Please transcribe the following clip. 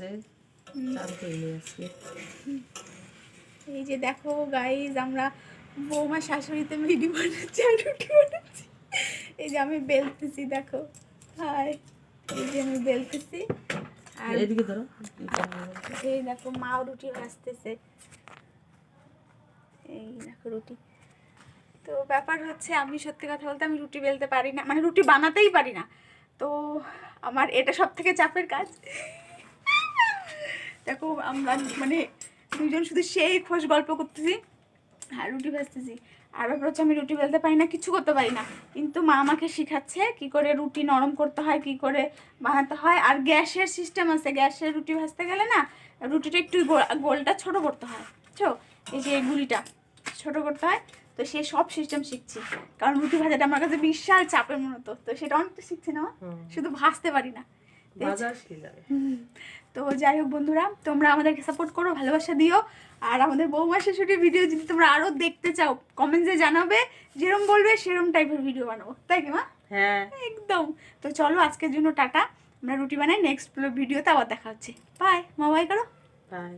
আছে চালু করিনি আজকে। এই যে দেখো গাইজ, আমরা বৌমা শাশুড়িতে ভিডিও বানাচ্ছি আর রুটি বানাচ্ছি। এই যে আমি বেলতেছি, দেখো হাই, এই যে আমি বেলতেছি আর এদিকে ধরো। এই দেখো মাও রুটি ভাজতেছে। এই দেখো রুটি। তো ব্যাপার হচ্ছে, আমি সত্যি কথা বলতে আমি রুটি বেলতে পারি না, মানে রুটি বানাতেই পারি না। তো আমার এটা সব থেকে চাপের কাজ। দেখো আমরা মানে দুজন শুধু সেই খোশ গল্প করতেছি আর রুটি ভাজতেছি। আর ব্যাপার হচ্ছে আমি রুটি বেলতে পারি না, কিছু করতে পারি না, কিন্তু মা আমাকে শিখাচ্ছে কি করে রুটি নরম করতে হয়, কি করে বানাতে হয়। আর গ্যাসের সিস্টেম আছে, গ্যাসের রুটি ভাজতে গেলে না রুটিটা একটু গোলটা ছোট করতে হয়, বুঝছো? এই যে এই গুলিটা ছোট করতে হয়। তো সে সব সিস্টেম শিখছি, কারণ রুটি ভাজাটা আমার কাছে বিশাল চাপের মনে হতো। তো সেটা অনেকটা শিখছি না, শুধু ভাজতে পারি না। তো যাই হোক বন্ধুরা, তোমরা আমাদেরকে সাপোর্ট করো, ভালোবাসা দিও। আর আমাদের বৌমা শাশুড়ির ভিডিও যদি তোমরা আরো দেখতে চাও কমেন্টসে জানাবে, যেরকম বলবে সেরকম টাইপের ভিডিও বানাবো, তাই কি মা? হ্যাঁ একদম। তো চলো আজকের জন্য টাটা, আমরা রুটি বানাই, নেক্সট ভিডিওতে আবার দেখা হচ্ছে। বাই মা, বাই করো। বাই।